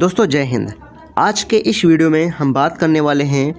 दोस्तों जय हिंद। आज के इस वीडियो में हम बात करने वाले हैं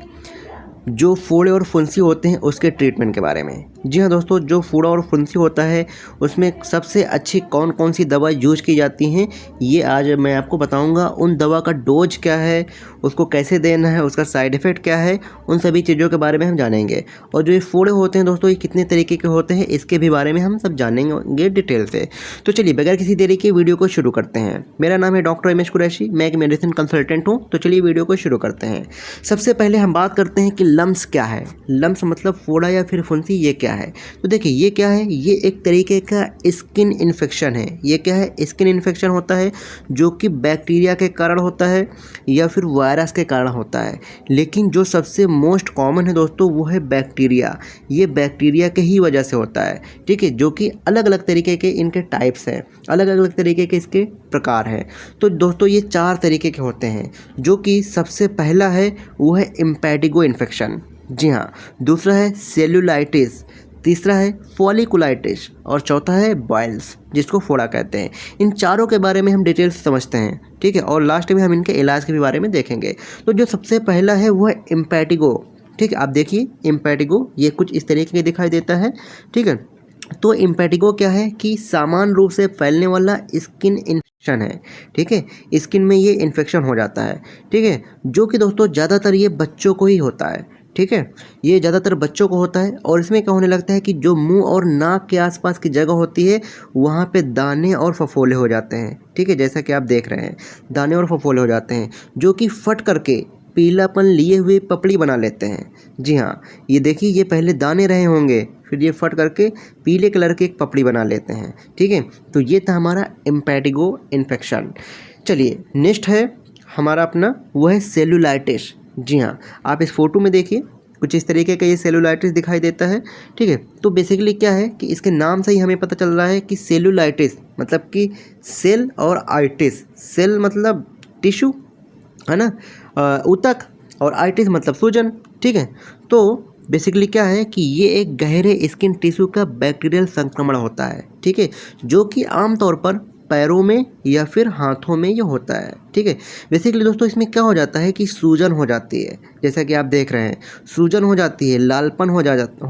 जो फोड़े और फुंसी होते हैं उसके ट्रीटमेंट के बारे में। जी हाँ दोस्तों, जो फोड़ा और फुंसी होता है उसमें सबसे अच्छी कौन कौन सी दवा यूज की जाती हैं ये आज मैं आपको बताऊंगा। उन दवा का डोज क्या है, उसको कैसे देना है, उसका साइड इफ़ेक्ट क्या है, उन सभी चीज़ों के बारे में हम जानेंगे। और जो ये फोड़े होते हैं दोस्तों, ये कितने तरीके के होते हैं इसके भी बारे में हम सब जानेंगे डिटेल से। तो चलिए बगैर किसी देरी के वीडियो को शुरू करते हैं। मेरा नाम है डॉक्टर रमेश कुरैशी, मैं एक मेडिसिन कंसल्टेंट हूँ। तो चलिए वीडियो को शुरू करते हैं। सबसे पहले हम बात करते हैं कि लम्स क्या है। लम्स मतलब फोड़ा या फिर फुंसी, ये क्या है। तो देखिए ये क्या है, ये एक तरीके का स्किन इन्फेक्शन है। ये क्या है, स्किन इन्फेक्शन होता है जो कि बैक्टीरिया के कारण होता है या फिर वायरस के कारण होता है। लेकिन जो सबसे मोस्ट कॉमन है दोस्तों वो है बैक्टीरिया। ये बैक्टीरिया के ही वजह से होता है, ठीक है, जो कि अलग अलग तरीके के इनके टाइप्स हैं, अलग अलग तरीके के इसके प्रकार हैं। तो दोस्तों ये 4 तरीके के होते हैं, जो कि सबसे पहला है वो है इम्पेटिगो इन्फेक्शन। जी हाँ, दूसरा है सेल्यूलाइटिस, तीसरा है फॉलिकुलाइटिस और चौथा है बॉयल्स, जिसको फोड़ा कहते हैं। इन चारों के बारे में हम डिटेल से समझते हैं, ठीक है, और लास्ट में हम इनके इलाज के भी बारे में देखेंगे। तो जो सबसे पहला है वो है इम्पेटिगो, ठीक है। आप देखिए इम्पेटिगो ये कुछ इस तरीके के दिखाई देता है, ठीक है। तो इम्पेटिगो क्या है कि सामान्य रूप से फैलने वाला स्किन इन्फेक्शन है, ठीक है। स्किन में ये इन्फेक्शन हो जाता है, ठीक है, जो कि दोस्तों ज़्यादातर ये बच्चों को ही होता है, ठीक है। ये ज़्यादातर बच्चों को होता है और इसमें क्या होने लगता है कि जो मुंह और नाक के आसपास की जगह होती है वहाँ पे दाने और फफोले हो जाते हैं, ठीक है। जैसा कि आप देख रहे हैं दाने और फफोले हो जाते हैं जो कि फट करके पीलापन लिए हुए पपड़ी बना लेते हैं। जी हाँ, ये देखिए ये पहले दाने रहे होंगे, फिर ये फट करके पीले कलर की एक पपड़ी बना लेते हैं, ठीक है। तो ये था हमारा इम्पेटिगो इन्फेक्शन। चलिए नेक्स्ट है हमारा अपना वो है सेल्यूलाइटिस। जी हाँ, आप इस फोटो में देखिए कुछ इस तरीके का ये सेल्यूलाइटिस दिखाई देता है, ठीक है। तो बेसिकली क्या है कि इसके नाम से ही हमें पता चल रहा है कि सेल्यूलाइटिस मतलब कि सेल और आइटिस। सेल मतलब टिश्यू है ना, ऊतक, और आइटिस मतलब सूजन, ठीक है। तो बेसिकली क्या है कि ये एक गहरे स्किन टिश्यू का बैक्टीरियल संक्रमण होता है, ठीक है, जो कि आमतौर पर पैरों में या फिर हाथों में ये होता है, ठीक है। बेसिकली दोस्तों इसमें क्या हो जाता है कि सूजन हो जाती है, जैसा कि आप देख रहे हैं सूजन हो जाती है, लालपन हो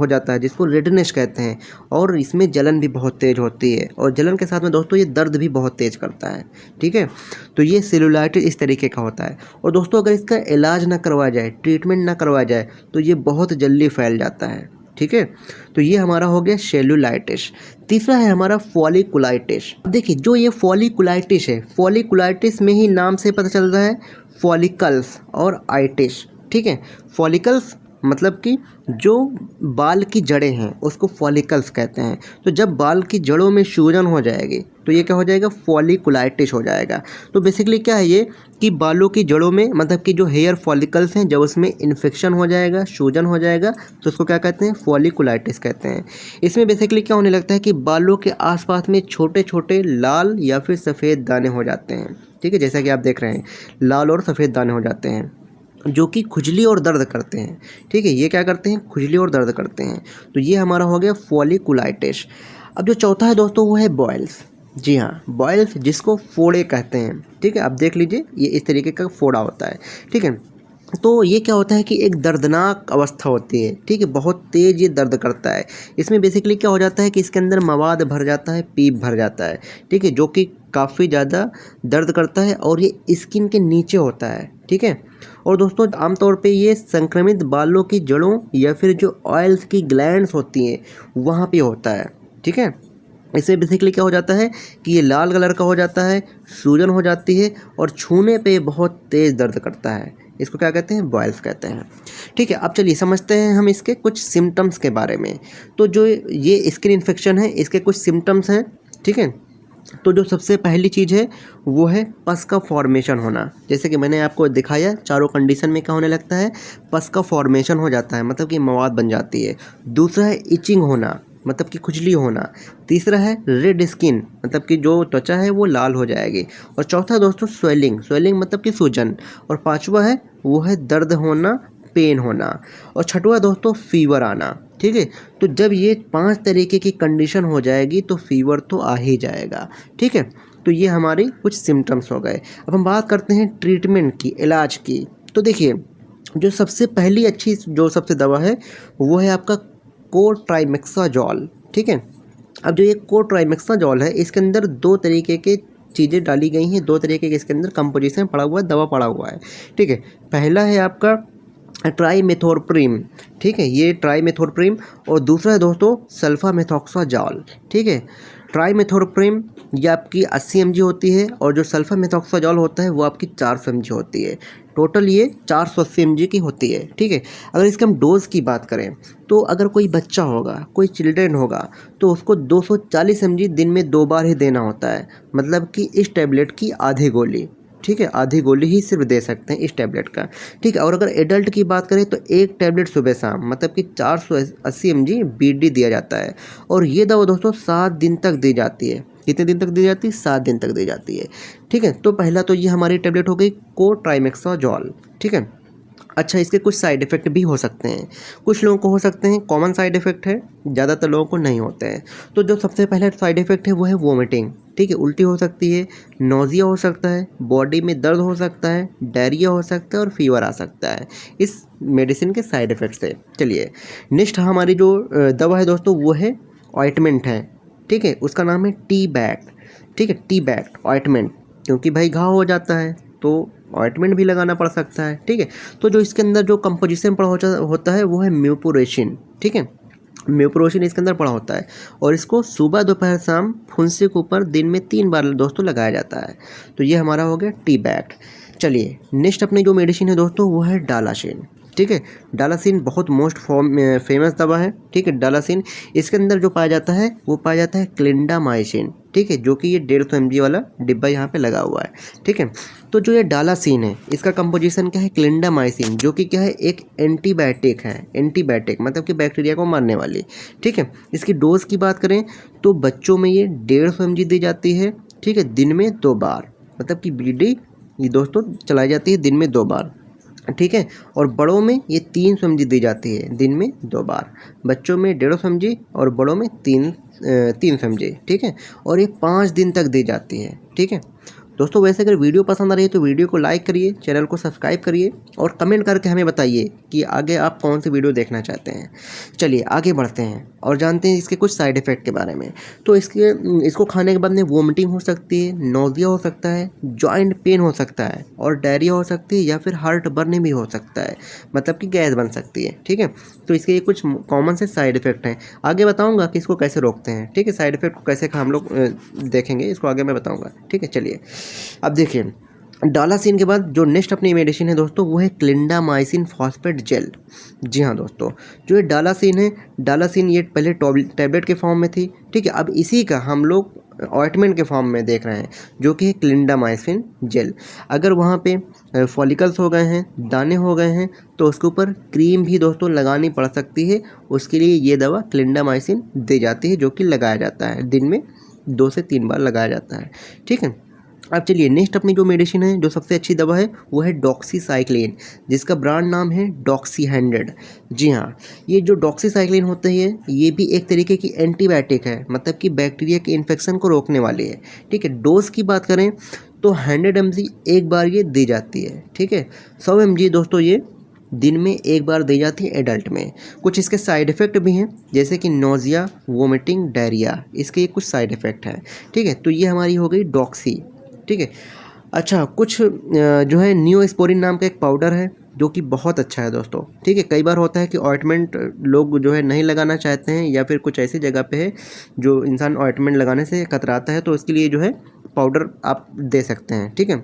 जाता है जिसको रेडनेस कहते हैं, और इसमें जलन भी बहुत तेज़ होती है, और जलन के साथ में दोस्तों ये दर्द भी बहुत तेज़ करता है, ठीक है। तो ये सेल्यूलाइटिस इस तरीके का होता है। और दोस्तों अगर इसका इलाज ना करवाया जाए, ट्रीटमेंट ना करवाया जाए तो ये बहुत जल्दी फैल जाता है, ठीक है। तो ये हमारा हो गया सेल्यूलाइटिस। तीसरा है हमारा फॉलिकुलाइटिस। देखिए जो ये फॉलिकुलाइटिस है, फॉलिकुलाइटिस में ही नाम से पता चल रहा है फॉलिकल्स और आइटिस, ठीक है। फॉलिकल्स मतलब कि जो बाल की जड़ें हैं उसको फॉलिकल्स कहते हैं। तो जब बाल की जड़ों में सूजन हो जाएगी तो ये क्या हो जाएगा, फॉलिकुलाइटिस हो जाएगा। तो बेसिकली क्या है ये कि बालों की जड़ों में मतलब कि जो हेयर फॉलिकल्स हैं जब उसमें इन्फेक्शन हो जाएगा, सूजन हो जाएगा, तो उसको क्या कहते हैं, फॉलिकुलाइटिस कहते हैं। इसमें बेसिकली क्या होने लगता है कि बालों के आसपास में छोटे छोटे लाल या फिर सफ़ेद दाने हो जाते हैं, ठीक है, जैसा कि आप देख रहे हैं लाल और सफ़ेद दाने हो जाते हैं जो कि खुजली और दर्द करते हैं, ठीक है। ये क्या करते हैं, खुजली और दर्द करते हैं। तो ये हमारा हो गया फॉलिकुलाइटिस। अब जो चौथा है दोस्तों वो है बॉयल्स। जी हाँ, बॉयल्स जिसको फोड़े कहते हैं, ठीक है। आप देख लीजिए ये इस तरीके का फोड़ा होता है, ठीक है। तो ये क्या होता है कि एक दर्दनाक अवस्था होती है, ठीक है, बहुत तेज़ ये दर्द करता है। इसमें बेसिकली क्या हो जाता है कि इसके अंदर मवाद भर जाता है, पीप भर जाता है, ठीक है, जो कि काफ़ी ज़्यादा दर्द करता है और ये स्किन के नीचे होता है, ठीक है। और दोस्तों आमतौर पे ये संक्रमित बालों की जड़ों या फिर जो ऑयल्स की ग्लैंड्स होती हैं वहाँ पे होता है, ठीक है। इससे बेसिकली क्या हो जाता है कि ये लाल कलर का हो जाता है, सूजन हो जाती है और छूने पे बहुत तेज़ दर्द करता है। इसको क्या कहते हैं, बॉयल्स कहते हैं, ठीक है। अब चलिए समझते हैं हम इसके कुछ सिम्टम्स के बारे में। तो जो ये स्किन इन्फेक्शन है इसके कुछ सिम्टम्स हैं, ठीक है। तो जो सबसे पहली चीज़ है वो है पस का फॉर्मेशन होना। जैसे कि मैंने आपको दिखाया चारों कंडीशन में क्या होने लगता है, पस का फॉर्मेशन हो जाता है, मतलब कि मवाद बन जाती है। दूसरा है इचिंग होना, मतलब कि खुजली होना। तीसरा है रेड स्किन, मतलब कि जो त्वचा है वो लाल हो जाएगी। और चौथा दोस्तों स्वेलिंग, स्वेलिंग मतलब कि सूजन। और पांचवा है वो है दर्द होना, पेन होना। और छठवा दोस्तों फीवर आना, ठीक है। तो जब ये 5 तरीके की कंडीशन हो जाएगी तो फीवर तो आ ही जाएगा, ठीक है। तो ये हमारे कुछ सिम्टम्स हो गए। अब हम बात करते हैं ट्रीटमेंट की, इलाज की। तो देखिए, जो सबसे पहली अच्छी जो सबसे दवा है वो है आपका कोट्राइमेक्साजोल, ठीक है। अब जो ये कोट्राइमेक्साजोल है, इसके अंदर दो तरीके के चीज़ें डाली गई हैं, दो तरीके के इसके अंदर कंपोजिशन पड़ा हुआ है, दवा पड़ा हुआ है, ठीक है। पहला है आपका ट्राइमेथोप्रिम, ठीक है, ये ट्राइमेथोप्रिम, और दूसरा है दोस्तों सल्फामेथोक्साजोल, ठीक है। ट्राइमेथोप्रिम ये आपकी 80 mg होती है, और जो सल्फामेथोक्साजोल होता है वो आपकी 400 mg होती है। टोटल ये 480 mg की होती है, ठीक है। अगर इसके हम डोज़ की बात करें तो अगर कोई बच्चा होगा, कोई चिल्ड्रेन होगा, तो उसको 240 mg दिन में 2 बार ही देना होता है, मतलब कि इस टैबलेट की आधी गोली, ठीक है, आधी गोली ही सिर्फ दे सकते हैं इस टैबलेट का, ठीक है। और अगर एडल्ट की बात करें तो एक टैबलेट सुबह शाम, मतलब कि 480 mg BD दिया जाता है। और ये दवा दोस्तों 7 दिन तक दी जाती है। कितने दिन तक दी जाती है? 7 दिन तक दी जाती है, ठीक है। तो पहला तो ये हमारी टैबलेट हो गई कोट्राइमेक्साजोल, ठीक है। अच्छा, इसके कुछ साइड इफ़ेक्ट भी हो सकते हैं, कुछ लोगों को हो सकते हैं, कॉमन साइड इफ़ेक्ट है, ज़्यादातर लोगों को नहीं होते हैं। तो जो सबसे पहला साइड इफ़ेक्ट है वो है वोमिटिंग, ठीक है, उल्टी हो सकती है, नोज़िया हो सकता है, बॉडी में दर्द हो सकता है, डायरिया हो सकता है और फीवर आ सकता है इस मेडिसिन के साइड इफ़ेक्ट से। चलिए, नेक्स्ट हमारी जो दवा है दोस्तों वो है ऑइंटमेंट है, ठीक है, उसका नाम है टी-बैक्ट, ठीक है, टी-बैक्ट ऑइंटमेंट, क्योंकि भाई घाव हो जाता है तो ऑइंटमेंट भी लगाना पड़ सकता है, ठीक है। तो जो इसके अंदर जो कंपोजिशन पड़ा होता है वो है म्यूपुरेशिन, ठीक है, म्यूपुरेशिन इसके अंदर पड़ा होता है, और इसको सुबह दोपहर शाम फुंसी के ऊपर दिन में 3 बार दोस्तों लगाया जाता है। तो ये हमारा हो गया टी-बैक्ट। चलिए, नेक्स्ट अपनी जो मेडिसिन है दोस्तों वो है डालासिन, ठीक है। डालासिन बहुत मोस्ट फेमस दवा है, ठीक है। डालासिन इसके अंदर जो पाया जाता है वो पाया जाता है क्लिंडामाइसिन, ठीक है, जो कि ये 150 mg वाला डिब्बा यहाँ पे लगा हुआ है, ठीक है। तो जो ये डालासिन है इसका कंपोजिशन क्या है? क्लिंडामाइसिन, जो कि क्या है? एक एंटीबायोटिक है, एंटीबायोटिक मतलब कि बैक्टीरिया को मारने वाली, ठीक है। इसकी डोज की बात करें तो बच्चों में ये 150 mg दी जाती है, ठीक है, दिन में 2 बार, मतलब कि BD ये दोस्तों चलाई जाती है दिन में 2 बार, ठीक है। और बड़ों में ये 300 mg दी जाती है दिन में 2 बार, बच्चों में 150 mg और बड़ों में 300 mg, ठीक है। और ये 5 दिन तक दी जाती है, ठीक है। दोस्तों, वैसे अगर वीडियो पसंद आ रही है तो वीडियो को लाइक करिए, चैनल को सब्सक्राइब करिए, और कमेंट करके हमें बताइए कि आगे आप कौन सी वीडियो देखना चाहते हैं। चलिए आगे बढ़ते हैं और जानते हैं इसके कुछ साइड इफ़ेक्ट के बारे में। तो इसको खाने के बाद में वोमिटिंग हो सकती है, नोज़िया हो सकता है, जॉइंट पेन हो सकता है, और डायरिया हो सकती है, या फिर हार्ट बर्न भी हो सकता है, मतलब कि गैस बन सकती है, ठीक है। तो इसके ये कुछ कॉमन से साइड इफ़ेक्ट हैं, आगे बताऊँगा कि इसको कैसे रोकते हैं, ठीक है। साइड इफ़ेक्ट को कैसे हम लोग देखेंगे, इसको आगे मैं बताऊँगा, ठीक है। चलिए, अब देखिए, डालासिन के बाद जो नेक्स्ट अपनी मेडिसिन है दोस्तों वो है क्लिंडामाइसिन फॉस्फेट जेल। जी हाँ दोस्तों, जो ये डालासिन है, डालासिन ये पहले टैबलेट के फॉर्म में थी, ठीक है। अब इसी का हम लोग ऑइंटमेंट के फॉर्म में देख रहे हैं, जो कि है क्लिंडामाइसिन जेल। अगर वहाँ पे फॉलिकल्स हो गए हैं, दाने हो गए हैं, तो उसके ऊपर क्रीम भी दोस्तों लगानी पड़ सकती है, उसके लिए ये दवा क्लिंडामाइसिन दी जाती है, जो कि लगाया जाता है दिन में 2 से 3 बार लगाया जाता है, ठीक है। अब चलिए, नेक्स्ट अपनी जो मेडिसिन है, जो सबसे अच्छी दवा है वो है डॉक्सीसाइक्लिन, जिसका ब्रांड नाम है डॉक्सी 100। जी हाँ, ये जो डॉक्सीसाइक्लिन होती है ये भी एक तरीके की एंटीबायोटिक है, मतलब कि बैक्टीरिया के इन्फेक्शन को रोकने वाली है, ठीक है। डोज की बात करें तो 100 mg एक बार ये दी जाती है, ठीक है। 100 mg दोस्तों ये दिन में एक बार दी जाती है एडल्ट में। कुछ इसके साइड इफ़ेक्ट भी हैं, जैसे कि नोज़िया, वोमिटिंग, डायरिया, इसके कुछ साइड इफ़ेक्ट हैं, ठीक है। तो ये हमारी हो गई डॉक्सी, ठीक है। अच्छा, कुछ जो है नियोस्पोरिन नाम का एक पाउडर है, जो कि बहुत अच्छा है दोस्तों, ठीक है। कई बार होता है कि ऑइंटमेंट लोग जो है नहीं लगाना चाहते हैं, या फिर कुछ ऐसी जगह पे है जो इंसान ऑइंटमेंट लगाने से कतराता है, तो उसके लिए जो है पाउडर आप दे सकते हैं, ठीक है।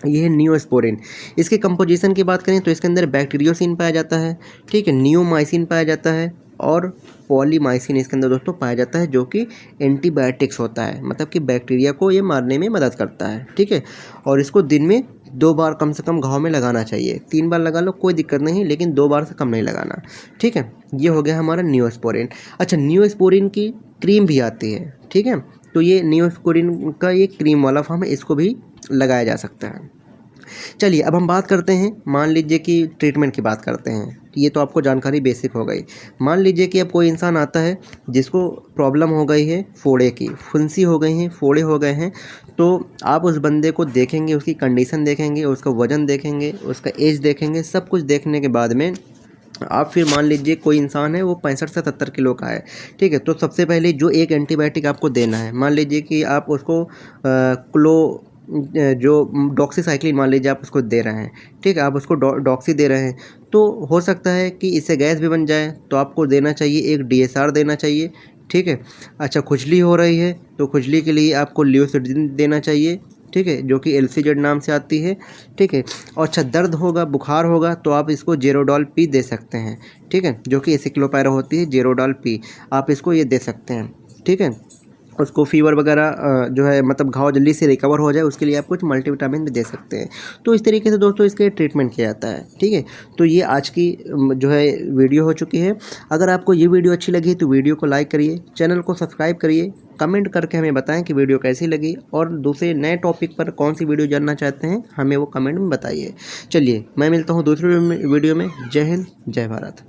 ये है नियोस्पोरिन। इसके कंपोजिशन की बात करें तो इसके अंदर बैक्टीरियोसिन पाया जाता है, ठीक है, नियोमाइसिन पाया जाता है, और पॉलीमाइसिन इसके अंदर दोस्तों पाया जाता है, जो कि एंटीबायोटिक्स होता है, मतलब कि बैक्टीरिया को ये मारने में मदद करता है, ठीक है। और इसको दिन में 2 बार कम से कम घाव में लगाना चाहिए, 3 बार लगा लो कोई दिक्कत नहीं, लेकिन 2 बार से कम नहीं लगाना, ठीक है। ये हो गया हमारा नियोस्पोरिन। अच्छा, नियोस्पोरिन की क्रीम भी आती है, ठीक है। तो ये नियोस्पोरिन का ये क्रीम वाला फॉर्म है, इसको भी लगाया जा सकता है। चलिए अब हम बात करते हैं, मान लीजिए कि ट्रीटमेंट की बात करते हैं। ये तो आपको जानकारी बेसिक हो गई। मान लीजिए कि अब कोई इंसान आता है जिसको प्रॉब्लम हो गई है फोड़े की, फुंसी हो गई हैं, फोड़े हो गए हैं, तो आप उस बंदे को देखेंगे, उसकी कंडीशन देखेंगे, उसका वज़न देखेंगे, उसका एज देखेंगे, सब कुछ देखने के बाद में आप फिर मान लीजिए कोई इंसान है वो 65 से 70 किलो का है, ठीक है। तो सबसे पहले जो एक एंटीबायोटिक आपको देना है, मान लीजिए कि आप उसको जो डॉक्सीसाइक्लिन मान लीजिए आप उसको दे रहे हैं, ठीक है, आप उसको डॉक्सी दे रहे हैं, तो हो सकता है कि इससे गैस भी बन जाए, तो आपको देना चाहिए एक DSR देना चाहिए, ठीक है। अच्छा, खुजली हो रही है तो खुजली के लिए आपको लियोसिडिन देना चाहिए, ठीक है, जो कि LCZ नाम से आती है, ठीक है। और अच्छा, दर्द होगा, बुखार होगा तो आप इसको जेरोडॉल पी दे सकते हैं, ठीक है, जो कि एसिक्लोपायरा होती है, जेरोडॉल पी आप इसको ये दे सकते हैं, ठीक है। उसको फ़ीवर वगैरह जो है मतलब घाव जल्दी से रिकवर हो जाए उसके लिए आप कुछ मल्टीविटामिन भी दे सकते हैं। तो इस तरीके से दोस्तों इसके ट्रीटमेंट किया जाता है, ठीक है। तो ये आज की जो है वीडियो हो चुकी है। अगर आपको ये वीडियो अच्छी लगी तो वीडियो को लाइक करिए, चैनल को सब्सक्राइब करिए, कमेंट करके हमें बताएं कि वीडियो कैसी लगी और दूसरे नए टॉपिक पर कौन सी वीडियो जानना चाहते हैं हमें वो कमेंट में बताइए। चलिए मैं मिलता हूँ दूसरी वीडियो में। जय हिंद, जय भारत।